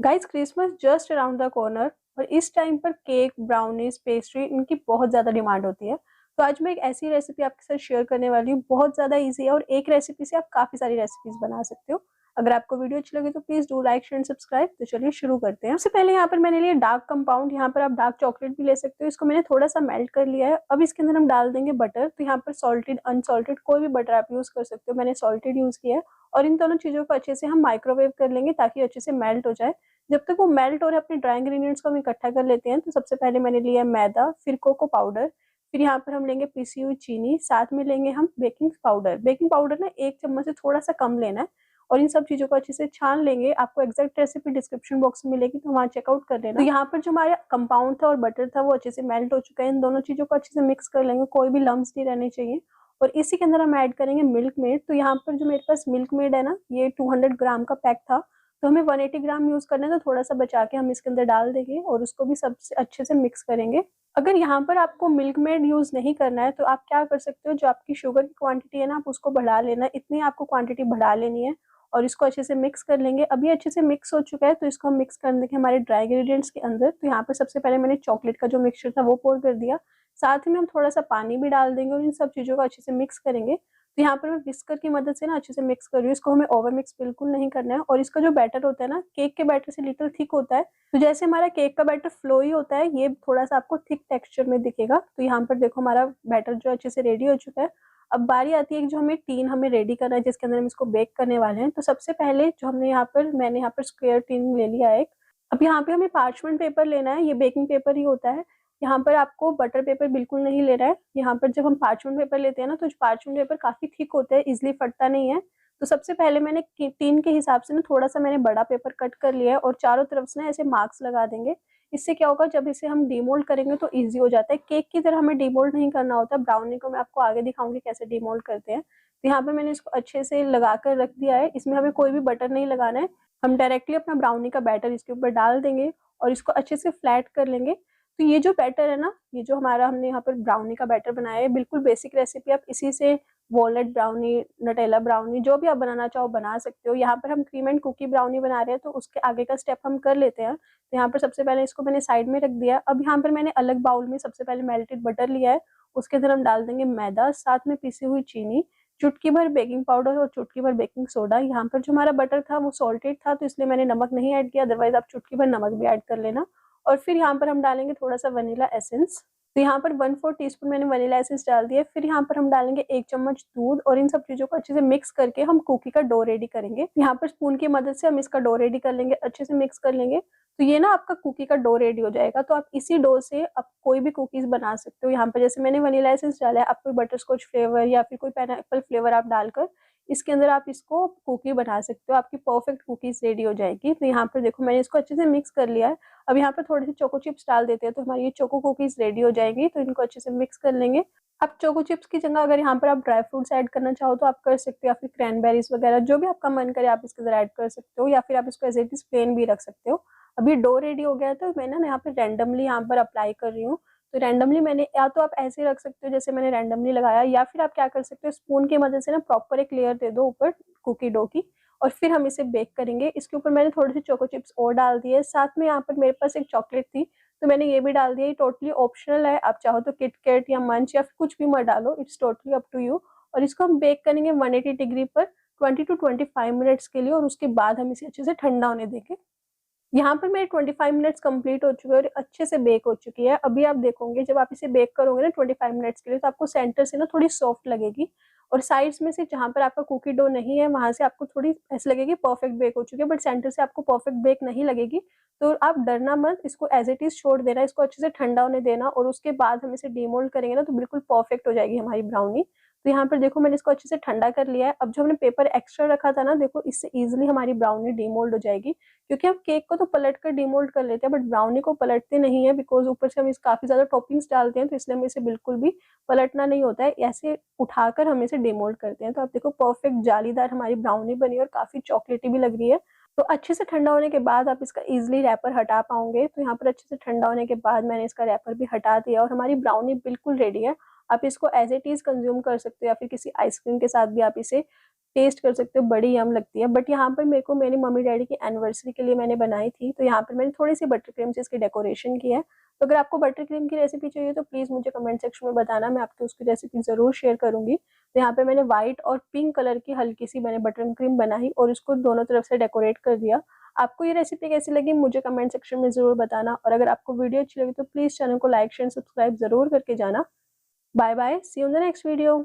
Guys, Christmas just around the corner और इस time पर केक, ब्राउनीज, पेस्ट्री इनकी बहुत ज़्यादा डिमांड होती है। तो आज मैं एक ऐसी रेसिपी आपके साथ शेयर करने वाली हूँ, बहुत ज़्यादा ईज़ी है और एक रेसिपी से आप काफ़ी सारी रेसिपीज़ बना सकते हो। अगर आपको वीडियो अच्छी लगे तो please do like, share and subscribe. तो चलिए शुरू करते हैं। सबसे पहले यहाँ पर मैंने लिया डार्क कंपाउंड, यहाँ पर आप डार्क चॉकलेट भी ले सकते हो। इसको मैंने थोड़ा-सा मेल्ट कर लिया है। अब इसके अंदर हम डाल देंगे बटर। तो यहाँ पर सॉल्टेड, अनसॉल्टेड कोई भी बटर आप यूज़ कर सकते हो। मैंने सॉल्टेड यूज़ किया है और इन दोनों चीज़ों को अच्छे से हम माइक्रोवेव कर लेंगे ताकि अच्छे से मेल्ट हो जाए। जब तक वो मेल्ट हो रहा है अपने ड्राई इंग्रेडिएंट्स को हम इकट्ठा कर लेते हैं। तो सबसे पहले मैंने लिया मैदा, फिर कोको पाउडर, फिर यहाँ पर हम लेंगे पिसी हुई चीनी, साथ में लेंगे हम बेकिंग पाउडर। बेकिंग पाउडर ना 1 चम्मच से थोड़ा-सा कम लेना है और इन सब चीज़ों को अच्छे से छान लेंगे। आपको एग्ज़ैक्ट रेसिपी डिस्क्रिप्शन बॉक्स में मिलेगी, तो वहाँ चेकआउट कर लेना। तो यहाँ पर जो हमारा कंपाउंड था और बटर था वो अच्छे से मेल्ट हो चुका है। इन दोनों चीज़ों को अच्छे से मिक्स कर लेंगे, कोई भी लम्प्स नहीं रहने चाहिए। और इसी के अंदर हम ऐड करेंगे मिल्क मेड। तो यहाँ पर जो मेरे पास मिल्क मेड है ना, ये 200 ग्राम का पैक था। तो हमें 180 ग्राम यूज़ करना है, तो थोड़ा-सा बचा के हम इसके अंदर डाल देंगे और उसको भी सबसे अच्छे से मिक्स करेंगे। अगर यहाँ पर आपको मिल्क मेड यूज़ नहीं करना है, तो आप क्या कर सकते हो, जो आपकी शुगर की क्वांटिटी है ना, आप उसको बढ़ा लेना। इतनी आपको क्वांटिटी बढ़ा लेनी है और इसको अच्छे से मिक्स कर लेंगे। अभी अच्छे से मिक्स हो चुका है, तो इसको हम मिक्स कर देंगे हमारे ड्राई इंग्रेडिएंट्स के अंदर। तो यहाँ पर सबसे पहले मैंने चॉकलेट का जो मिक्सचर था वो पोर कर दिया। साथ ही में हम थोड़ा-सा पानी भी डाल देंगे और इन सब चीज़ों को अच्छे से मिक्स करेंगे। तो यहाँ पर मैं विस्कर की मदद से ना अच्छे से मिक्स कर रही हूँ। इसको हमें ओवर मिक्स बिल्कुल नहीं करना है और इसका जो बैटर होता है ना, केक के बैटर से लिटिल थिक होता है। तो जैसे हमारा केक का बैटर फ्लोई होता है, ये थोड़ा-सा आपको थिक टेक्सचर में दिखेगा। तो यहाँ पर देखो हमारा बैटर जो अच्छे से रेडी हो चुका है। अब बारी आती है कि जो हमें टीन हमें रेडी करना है, जिसके अंदर हम इसको बेक करने वाले हैं। तो सबसे पहले जो मैंने यहाँ पर स्क्वायर टीन ले लिया है एक। अब यहाँ पे हमें पार्चमेंट पेपर लेना है, ये बेकिंग पेपर ही होता है। यहाँ पर आपको बटर पेपर बिल्कुल नहीं लेना है। यहाँ पर जब हम पार्चमेंट पेपर लेते हैं ना, तो पार्चमेंट पेपर काफ़ी थिक होता है, ईज़िली फटता नहीं है। तो सबसे पहले मैंने कि टीन के हिसाब से ना थोड़ा-सा मैंने बड़ा पेपर कट कर लिया है और चारों तरफ से ना ऐसे मार्क्स लगा देंगे। इससे क्या होगा, जब इसे हम डीमोल्ड करेंगे तो ईज़ी हो जाता है। केक की तरह हमें डीमोल्ड नहीं करना होता, ब्राउनी को मैं आपको आगे दिखाऊँगी कैसे डीमोल्ड करते हैं। तो यहाँ पे मैंने इसको अच्छे से लगा कर रख दिया है। इसमें हमें कोई भी बटर नहीं लगाना है। हम डायरेक्टली अपना ब्राउनी का बैटर इसके ऊपर डाल देंगे और इसको अच्छे से फ्लैट कर लेंगे। तो ये जो बैटर है ना, ये जो हमारा हमने यहाँ पर ब्राउनी का बैटर बनाया है, बिल्कुल बेसिक रेसिपी, आप इसी से वॉलनट ब्राउनी, नटेला ब्राउनी जो भी आप बनाना चाहो बना सकते हो। यहाँ पर हम क्रीम एंड कुकी ब्राउनी बना रहे हैं, तो उसके आगे का स्टेप हम कर लेते हैं। तो यहाँ पर सबसे पहले इसको मैंने साइड में रख दिया। अब यहाँ पर मैंने अलग बाउल में सबसे पहले मेल्टेड बटर लिया है, उसके अंदर हम डाल देंगे मैदा, साथ में पिसी हुई चीनी, चुटकी भर बेकिंग पाउडर और चुटकी भर बेकिंग सोडा। यहाँ पर जो हमारा बटर था वो सॉल्टेड था, तो इसलिए मैंने नमक नहीं ऐड किया, अदरवाइज़ आप चुटकी भर नमक भी ऐड कर लेना। और फिर यहाँ पर हम डालेंगे थोड़ा-सा वनीला एसेंस। तो यहाँ पर 1/4 टीस्पून मैंने वनीला एसेंस डाल दिया है। फिर यहाँ पर हम डालेंगे 1 चम्मच दूध और इन सब चीज़ों को अच्छे से मिक्स करके हम कुकी का डो रेडी करेंगे। यहाँ पर स्पून की मदद से हम इसका डो रेडी कर लेंगे, अच्छे से मिक्स कर लेंगे। तो ये ना आपका कुकी का डो रेडी हो जाएगा। तो आप इसी डो से आप कोई भी कुकीज़ बना सकते हो। यहाँ पर जैसे मैंने वनीला एसेंस डाला है, आप कोई बटरस्कॉच फ्लेवर या फिर कोई पाइनएप्पल फ्लेवर आप डालकर इसके अंदर आप इसको कुकी बना सकते हो। आपकी परफेक्ट कुकीज़ रेडी हो जाएगी। तो यहाँ पर देखो मैंने इसको अच्छे से मिक्स कर लिया है। अब यहाँ पर थोड़ी सी चोको चिप्स डाल देते हैं, तो हमारी ये चोको कुकीज़ रेडी हो जाएगी। तो इनको अच्छे से मिक्स कर लेंगे। अब चोको चिप्स की जगह अगर यहाँ पर आप ड्राई फ्रूट्स ऐड करना चाहो तो आप कर सकते हो, या फिर क्रैनबेरीज़ वगैरह जो भी आपका मन करे आप इसके अंदर ऐड कर सकते हो, या फिर आप इसको एज़ इट इज़ प्लेन भी रख सकते हो। अब ये डो रेडी हो गया है, तो मैं ना यहाँ पे रैंडमली यहाँ पर अप्लाई कर रही हूँ। तो रैंडमली मैंने, या तो आप ऐसे रख सकते हो जैसे मैंने रैंडमली लगाया, या फिर आप क्या कर सकते हो, स्पून की मदद से ना प्रॉपर एक लेयर दे दो ऊपर कुकी डो की और फिर हम इसे बेक करेंगे। इसके ऊपर मैंने थोड़ी सी चोको चिप्स और डाल दी है। साथ में यहाँ पर मेरे पास एक चॉकलेट थी, तो मैंने ये भी डाल दिया। ये टोटली ऑप्शनल है, आप चाहो तो किटकैट या मंच या फिर कुछ भी मत डालो, it's totally up to you. और इसको हम बेक करेंगे 180 डिग्री पर 20 टू 25 मिनट्स के लिए और उसके बाद हम इसे अच्छे से ठंडा होने देंगे। यहाँ पर मेरे 25 मिनट्स कंप्लीट हो चुके हैं और अच्छे से बेक हो चुकी है। अभी आप देखोगे जब आप इसे बेक करोगे ना 25 मिनट्स के लिए, तो आपको सेंटर से ना थोड़ी सॉफ्ट लगेगी और साइड्स में से जहाँ पर आपका कुकी डो नहीं है वहां से आपको थोड़ी ऐसे लगेगी परफेक्ट बेक हो चुकी है, बट सेंटर से आपको परफेक्ट बेक नहीं लगेगी। तो आप डरना मत, इसको एज इट इज छोड़ देना, इसको अच्छे से ठंडा होने देना और उसके बाद हम इसे डीमोल्ड करेंगे ना, तो बिल्कुल परफेक्ट हो जाएगी हमारी ब्राउनी। तो यहाँ पर देखो मैंने इसको अच्छे से ठंडा कर लिया है। अब जो हमने पेपर एक्स्ट्रा रखा था ना, देखो इससे इजिली हमारी ब्राउनी डीमोल्ड हो जाएगी। क्योंकि हम केक को तो पलट कर डीमोल्ड कर लेते हैं, बट ब्राउनी को पलटते नहीं है, बिकॉज ऊपर से हम इस काफी ज्यादा टॉपिंग्स डालते हैं, तो इसलिए हमें इसे बिल्कुल भी पलटना नहीं होता है। ऐसे उठाकर हम इसे डीमोल्ड करते हैं। तो आप देखो परफेक्ट जालीदार हमारी ब्राउनी बनी और काफी चॉकलेटी भी लग रही है। तो अच्छे से ठंडा होने के बाद आप इसका इजिली रैपर हटा पाओगे। तो यहाँ पर अच्छे से ठंडा होने के बाद मैंने इसका रैपर भी हटा दिया और हमारी ब्राउनी बिल्कुल रेडी है। आप इसको एज इट इज़ कंज्यूम कर सकते हो या फिर किसी आइसक्रीम के साथ भी आप इसे टेस्ट कर सकते हो, बड़ी यम लगती है। बट यहाँ पर मेरे को मेरी मम्मी डैडी की एनिवर्सरी के लिए मैंने बनाई थी, तो यहाँ पर मैंने थोड़ी सी बटर क्रीम से इसकी डेकोरेशन की है। तो अगर आपको बटर क्रीम की रेसिपी चाहिए तो प्लीज़ मुझे कमेंट सेक्शन में बताना, मैं आपकी उसकी रेसिपी ज़रूर शेयर करूँगी। तो यहाँ पे मैंने व्हाइट और पिंक कलर की हल्की सी मैंने बटर क्रीम बनाई और उसको दोनों तरफ से डेकोरेट कर दिया। आपको ये रेसिपी कैसी लगी मुझे कमेंट सेक्शन में ज़रूर बताना, और अगर आपको वीडियो अच्छी लगी तो प्लीज़ चैनल को लाइक शेयर सब्सक्राइब ज़रूर करके जाना। Bye bye, see you in the next video.